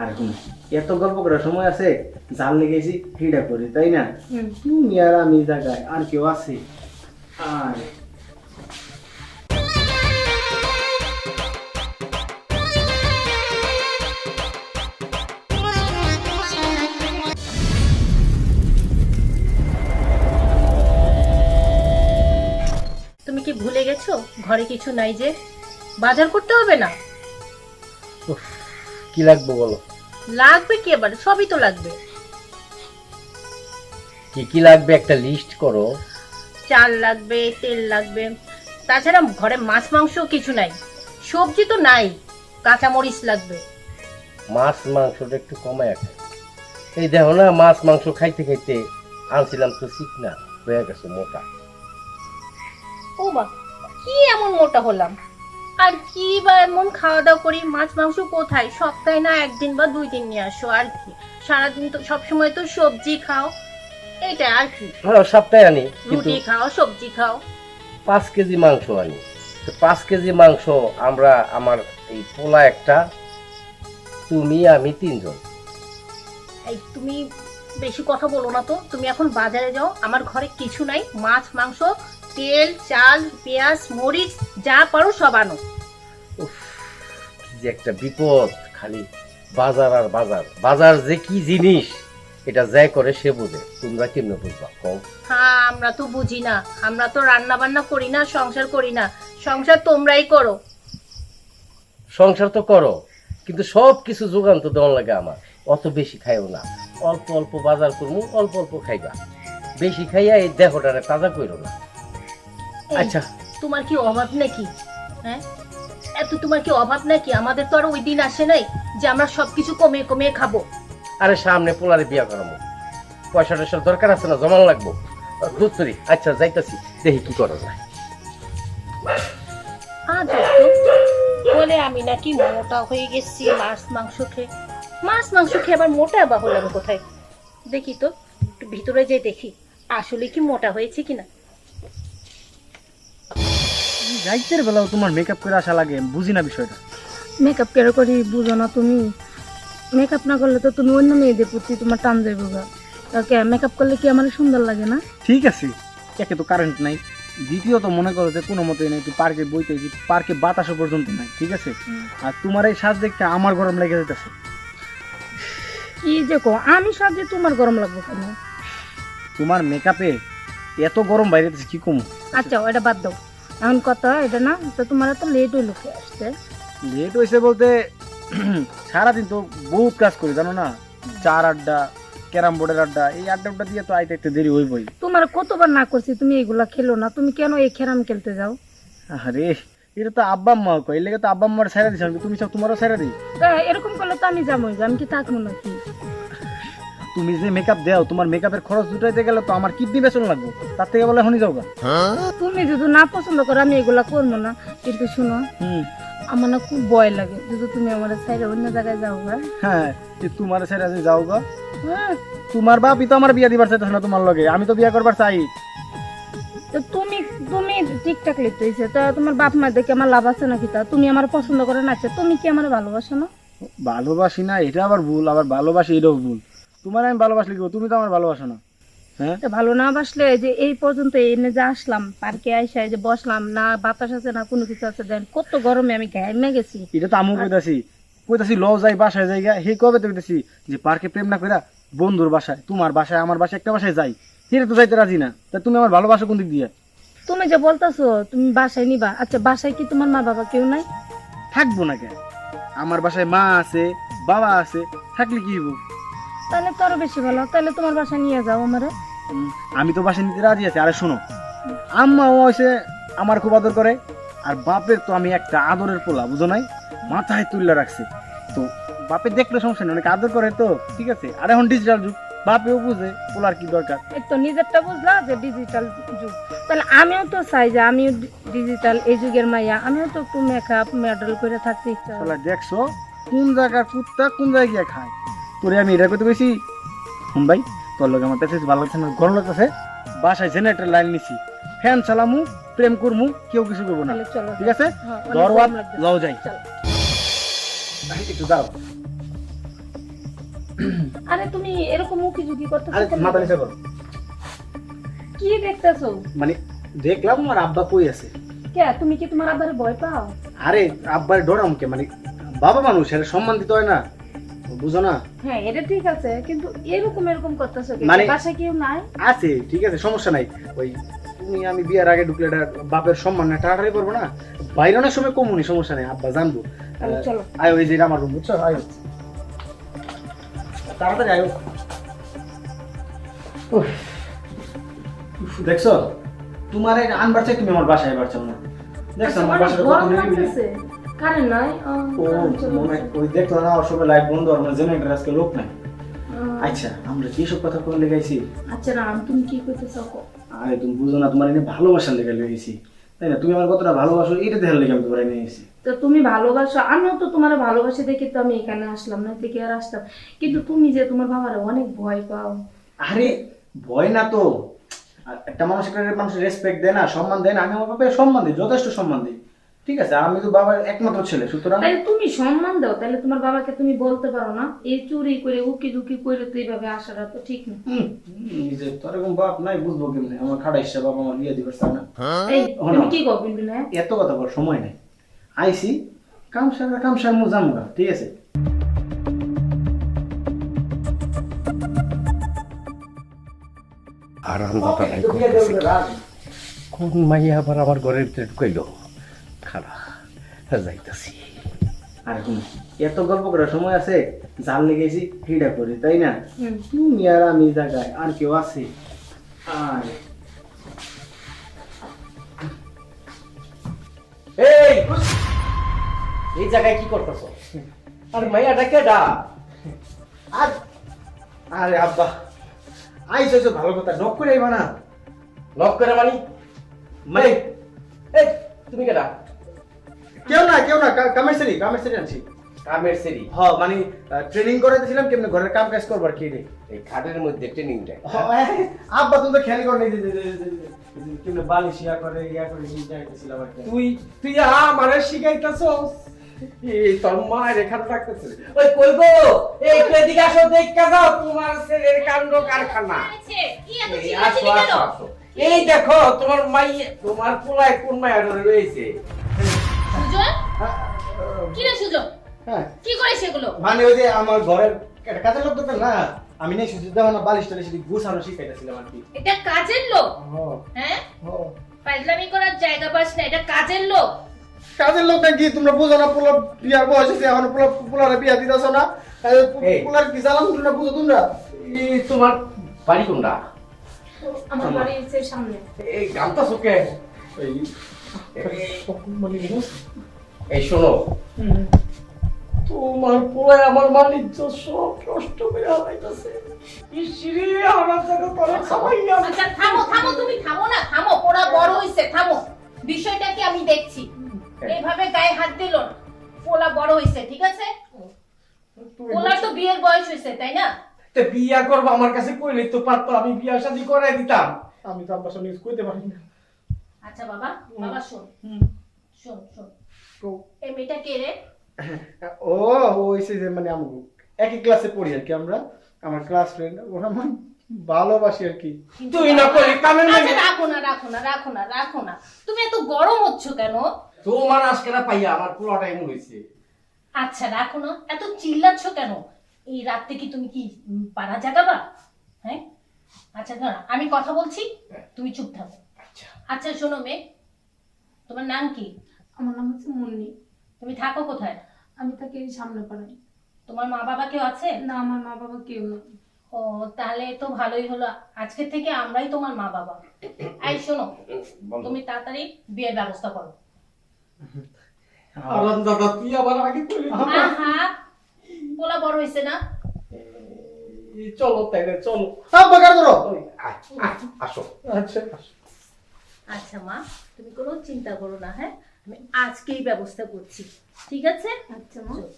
আর কি এত গল্প করার সময় আছে, জাল লেগেছি ফিডা করি, তাই না? তুমি আর আমি জায়গায় আর কেউ আছে? আর তুমি কি ভুলে গেছো ঘরে কিছু নাই, যে বাজার করতে হবে না? উফ, কি লাগবে বলো? লাগবে কি, আবার সবই তো লাগবে। কি কি লাগবে একটা লিস্ট করো। চাল লাগবে, তেল লাগবে, তাছাড়া ঘরে মাছ মাংস কিছু নাই, সবজি তো নাই, কাঁচা মরিচ লাগবে। মাছ মাংসটা একটু কমায় খাই। এই দেখো না, মাছ মাংস খাইতে খাইতে আনছিলাম তো চিকনা হয়ে গেছে, মোটা। ও বা, কি এমন মোটা হলাম? আর কি বা এমন খাওয়া দাওয়া করি? মাছ মাংস কোথায়, সপ্তাহে না একদিন বা 2 দিন নিয়ে আসো, আর কি সারাদিন তো সবসময় তো সবজি খাও, এইটা আর কি। হ্যাঁ, সপ্তাহে আনি, কিন্তু রুটি খাও, সবজি খাও। 5 কেজি মাংস আনি। তো 5 কেজি মাংস আমরা, আমার এই পোলা একটা, তুমি আমি 3 জন। এই তুমি বেশি কথা বলো না তো, তুমি এখন বাজারে যাও, আমার ঘরে কিছু নাই, মাছ মাংস তেল চাল পেঁয়াজ মরিচ যা পারো সব আনো। উফ, কি যে একটা বিপদ, খালি বাজার আর বাজার। বাজার যে কি জিনিস এটা যাই করে সে বুঝে, তোমরা কেমনে বুঝবা কম? হ্যাঁ, আমরা তো বুঝি না, আমরা তো রান্না বান্না করি না, সংসার করি না, সংসার তোমরাই করো। সংসার তো করো, কিন্তু সব কিছু যোগান তো দেওয়ার লাগে আমার। অত বেশি খাইও না, অল্প অল্প বাজার করবো, অল্প অল্প খাইবা। বেশি খাইয়া এই দেহটারে তাজা করো না। এই, আচ্ছা, তোমার কি অভাব নাকি? হ্যাঁ, এত তোমার কি অভাব নাকি? আমাদের তো আর ওই দিন আসে নাই যে আমরা সবকিছু কমিয়ে কমিয়ে খাবো। আরে সামনে পোলারে বিয়া করাবো, পয়সা টয়সার দরকার আছে না, জমান লাগবো। দুধ তরি, আচ্ছা যাইতাছি, দেখি কি করা যায়। বলে আমি নাকি মোটা হয়ে গেছি মাছ মাংস খেয়ে। মাছ মাংস খেয়ে আবার মোটা বা হলাম কোথায়? দেখি তো, একটু ভিতরে যেয়ে দেখি আসলে কি মোটা হয়েছে কিনা। রাইতের বেলাও তোমার মেকআপ করে আসা লাগে, বুঝি না বিষয়টা। মেকআপ কেন করি বুঝো না তুমি? মেকআপ না করলে তো তুমি অন্য মেয়েদের প্রতি তোমার টান যাইব গা। তাকে মেকআপ করলে কি আমার সুন্দর লাগে না? ঠিক আছে, একে তো কারেন্ট নাই, দ্বিতীয়ত মনে করো যে কোনো মতেই নাই, তুই পার্কে বইতে পার্কে বাতাসও পর্যন্ত নাই, ঠিক আছে? আর তোমার এই সাজ দেখতে আমার গরম লেগে যেতেছে। কি যে কো, আমি সাজে তোমার গরম লাগবে কেন? তোমার মেকআপে এত গরম বাইরে কি কমু? আচ্ছা এটা বাদ দাও, এখন কথা এটা না তো, তোমার এত লেট হইলো কে আসতে? লেট হয়েছে বলতে সারাদিন তো বহুত কাজ করি জানো না, চার আড্ডা, ক্যারাম বোর্ডের আড্ডা, এই আড্ডা দেয়ে তো আইতে একটু দেরি হইবই। তোমার কতবার না করছি তুমি এগুলা খেলো না, তুমি কেন এই খেরাম খেলতে যাও? আরে এটা তো আব্বা আম্মা কয়, এর লেগে তো আব্বা আম্মার ছেড়ে দিছ, তুমি সব তোমারও ছেড়ে দিই। তা এরকম করলে তো আমি যাবোই, আমি কি থাকবো নাকি? তুমি যে মেকআপ দাও, তোমার মেকআপের খরচ জুটাইতে গেলে তো আমার কিডনি বেচন লাগবে, তার থেকে বলে এখনই যাও গা। তুমি যদি না পছন্দ করো আমি এগুলা করবো না, কিন্তু শুনো আমার না খুব ভয় লাগে যদি তুমি আমার সাইডে অন্য জায়গায় যাও গা। হ্যাঁ, তোমার ছেড়ে যে যাও গা। তোমার বাপই তো আমার বিয়া দিবার চাইতেছে না তোমার লগে, আমি তো বিয়া করবার চাই। তো তুমি তুমি ঠিকঠাক লিখতেছে, তা তোমার বাপ মা দেখে আমার লাভ আছে নাকি? তা তুমি আমার পছন্দ করে না, আচ্ছা তুমি কি আমার ভালোবাসো না? ভালোবাসি না এটা আবার ভুল, আবার ভালোবাসি এটাও ভুল। তোমার আমি ভালোবাসলে কি, তুমি তো আমার ভালোবাসো না। হ্যাঁ, তো ভালো না বাসলে যে এই পর্যন্ত এনে যে আসলাম পার্কে আইসা যে বসলাম, না বাতাস আছে না কোনো কিছু আছে, দেন কত গরমে আমি ঘামে গেছি। এটা তো আমু কইতাছি ল যাই বাসায় যাই গা, হে কবে তো কইতাছি যে পার্কে প্রেম না কইরা বন্ধুর বাসায়, তোমার বাসায় আমার বাসায় একটা বাসায় যাই, হিরে তো যাইতে রাজি না। তা তুমি আমার ভালোবাসো কোন দিক দিয়ে? তুমি যে বলতাছো তুমি বাসায় নিবা, আচ্ছা বাসায় কি তোমার মা বাবা কেউ নাই? থাকবো না কেন? আমার বাসায় মা আছে, বাবা আছে, থাকলে কি হইব? তাহলে তো আরো বেশি ভালো, তাহলে তোমার বাসায় নিয়ে যাও আমারে। আমি তো বাসায় নিতে রাজি আছি। আরে শোনো, আম্মাও হয়েছে আমার খুব আদর করে, আর বাপের তো আমি একটা আদরের পোলা, বুঝো নাই, মাথায় তুললে রাখছে। তো বাপে দেখলে সমস্যা নেই, অনেক আদর করে তো, ঠিক আছে। আর এখন ডিজিটাল যুগ, বাপেও বুঝে পোলার কি দরকার। এই তো নিজেরটা বুঝলা যে ডিজিটাল যুগ, তাহলে আমিও তো চাই যে আমিও ডিজিটাল এই যুগের মাইয়া, আমিও তো একটু মেকআপ মডেল করে থাকতে ইচ্ছা হয়। শালা দেখছো কোন জায়গার কুত্তা কোন জায়গায় গিয়ে খায়। তোরে আমি এটা করতে কইছি, হুম ভাই তোর লোক আমার কাছে ভালো লাগছে না, গরম লাগতেছে, বাসায় জেনারেটর লাইন নিছি, ফ্যান চালামু, প্রেম করমু, কেউ কিছু করবো না, তাহলে চলো, ঠিক আছে? হ্যাঁ, অনেক দরওয়াত গরম লাগতেছে। যাও যাই, চলো। একটু দাও। আরে তুমি এরকম মুখি ঝুঁকি করতেছো আরে কেন? মাথা নিচে করো। কি দেখতেছো? মানে দেখলাম আমার আব্বা কই আছে। কে তুমি কি তোমার আব্বারে ভয় পাও? আরে আব্বার ডরামকে, মানে বাবা মানুষ, এর সম্মান দিতে হয় না, বুঝো না? হ্যাঁ এটা ঠিক আছে, কিন্তু এরকম করতেছো কেন? মানে- বাসায় কেউ নাই? আছে, ঠিক আছে, সমস্যা নাই। ওই তুমি আমি বিয়ার আগে ঢুকলে এটা বাপের সম্মান না টাটারি করবো না, বাইরে অনেক সময় কমুনি, সমস্যা নেই, আব্বা জানবো। তাহলে চলো। আয়, ওই যে এটা আমার রুম, বুঝছো? আয় তাড়াতাড়ি আয়। দেখছো, তোমার এই আনবার চাই, তুমি আমার বাসায় এবার চাও না। দেখছো আমার অনেক বাসাটা কত গরম নিরিবিলি। লাগতেছে। কারেন্ট নাই? ও চলো, মনে চলো। ওই দেখলো না, ওর সবাই লাইট বন্ধ, আর জেনারেটর আজকে লোক নাই। আহ, আচ্ছা, আমরা কি সব কথা বলে লেগাইছি? আচ্ছা রাম, তুমি কি করতেছো? আরে তুমি বুঝো না, তোমার এনে ভালোবাসার লেগে লেগেছি, তাই না? তুমি আমার কতটা ভালোবাসো এটা দেখার লেগে আমি তোমার এনে এসেছি। তো তুমি ভালোবাসো, আমিও তো তোমার ভালোবাসি দেখি তো আমি এখানে আসলাম, না থেকে আর আসতাম। কিন্তু তুমি যে তোমার বাবারে অনেক ভয় পাও। আরে ভয় না তো, আর একটা মানুষ একটা মানুষের রেসপেক্ট দেয় না, সম্মান দেয় না, আমি আমার বাবাকে সম্মান দিই, যথেষ্ট সম্মান দিই, ঠিক আছে? আর আমি তো বাবার একমাত্র ছেলে, সুতরাং তাহলে তুমি সম্মান দাও, তাহলে তোমার বাবাকে তুমি বলতে পারো না এই চুরি করে উকি ঝুঁকি করে তো এইভাবে আসাটা তো ঠিক না। নিজে তোর এরকম বাপ নাই, বুঝবো কেমনে? আমার খাড়া হিসাব বাবা আমার বিয়ে দিবার চায় না। এই হলো। তুমি কি করবেন না? এত কথা বলার সময় নেই, আইসি কামসার মু জামুগা, ঠিক আছে? আর আন্দাটা নাই করতেছি। কোন মাইয়া আবার আমার ঘরের ভিতরে ঢুকাইলো? খারাপ যাইতাছি। আর এখন এত গল্প করার সময় আছে? জাল লেগেছি হিডা করি, তাই না? হুম। তুমি আর আমি জায়গায়, আর কেউ আছে? আয় এই এই জায়গায় কি করতেছ? আরে মাইয়াটা কেডা? আর আরে আব্বা আইসো, ভালো কথা, নক করে আইবা না। লক করে মানি? মানে এই তুমি কেডা? কেউ না কামেরসেরি আনছি। কামের সেরি? হ, মানে ট্রেনিং করে দিয়েছিলাম কেমনে ঘরের কাম কাজ করবার, কি রে? এই খাটের মধ্যে ট্রেনিং দেয়? আব্বা তুমি তো খেয়াল করো নাই যে কেমনে বালিশ ইয়া করে যাইতেছিলাম আর কি। তুই আমারে শিখাইতাছস? এই তোর মায়ের এখানে রাখতেছিস? ওই কই গো, এই একটু এদিকে আসো, দেখা যাও তোমার ছেলের কাণ্ড কারখানা। এই আসো আসো আসো। এই দেখো তোমার মাইয়া, তোমার পোলায় কোন মাইয়া রয়েছে? সুজন, কি রে সুজন? হ্যাঁ, কি করে সেগুলো? মানে ওই যে আমার ঘরের একটা কাজের লোক দরকার না, আমি নেই সুযোগ দেওয়া না, বালিশ টালিশ গুছানো শিখাইতেছিলাম আর কি। এটা কাজের লোক? হ, হ্যাঁ, হ। ফাইজলামি করার জায়গা পাস না, এটা কাজের লোক। কাজের লোক নাকি? তোমরা বুঝো না, পোলা বিয়ার বয়স হয়েছে, এখন পোলারে বিয়া দিতেছ না, এই। পোলার কি জ্বালাম তোমরা বুঝো তোমরা? এই তোমার বাড়ি কোনটা? আমার বাড়ি হচ্ছে সামনে। এই গামতা সুকে। এই এই শোনো, তোমার পোলায় আমার বাণিজ্য সব নষ্ট করে হারাইতেছে। ইসরে আমার জায়গা করে খাওয়াইয়া। আচ্ছা থামো থামো, তুমি থামো না, থামো, ওরা বড় হইছে, থামো। বিষয়টা কি আমি দেখছি, এইভাবে গায়ে হাত দিল না। পোলা বড় হইছে, ঠিক আছে? পোলার তো বিয়ের বয়স হইছে, তাই না? তে বিয়া করবো আমার কাছে কইলে তো পারতো, আমি বিয়া শাদী করাই দিতাম। আমি তো আব্বার সামনে কইতে পারি না। আচ্ছা বাবা, বাবা শোন শোন শোন, তো এই মেয়েটা কে রে? ও হইছে যে মানে আমি একই ক্লাসে পড়ি আর কি, আমরা আমার ক্লাস ফ্রেন্ড, ওরা আমার ভালোবাসি আর কি। তুই না করি কামের আচ্ছা মানে রাখো না, তুমি এত গরম হচ্ছ কেন? তোমার আজকেরা পাইয়া আমার পোলাটা এমন হয়েছে। আচ্ছা রাখো না, এত চিল্লাচ্ছ কেন? এই রাতে কি তুমি কি পাড়া জাগাবা? হ্যাঁ, আচ্ছা দাঁড়া, আমি কথা বলছি, তুমি চুপ থাকো। আচ্ছা আচ্ছা শোনো মেয়ে, তোমার নাম কি? আমার নাম হচ্ছে মুন্নি। তুমি থাকো কোথায়? আমি তাকে এই সামনে পাড়াই। তোমার মা বাবা কেউ আছে? না, আমার মা বাবা কেউ নেই। ও তাহলে তো ভালোই হলো, আজকে থেকে আমরাই তোমার মা বাবা। এই শোনো, তুমি তাড়াতাড়ি বিয়ের ব্যবস্থা করো। আরাম দাদা তুই আবার আগে কইলি। আহা, পোলা বড় হইছে না? চলো তাইলে চলো। আব্বা কার ধরো। আসো। আচ্ছা আচ্ছা মা, তুমি কোনো চিন্তা করো না, হ্যাঁ, আমি আজকেই ব্যবস্থা করছি, ঠিক আছে? আচ্ছা মা। চলো।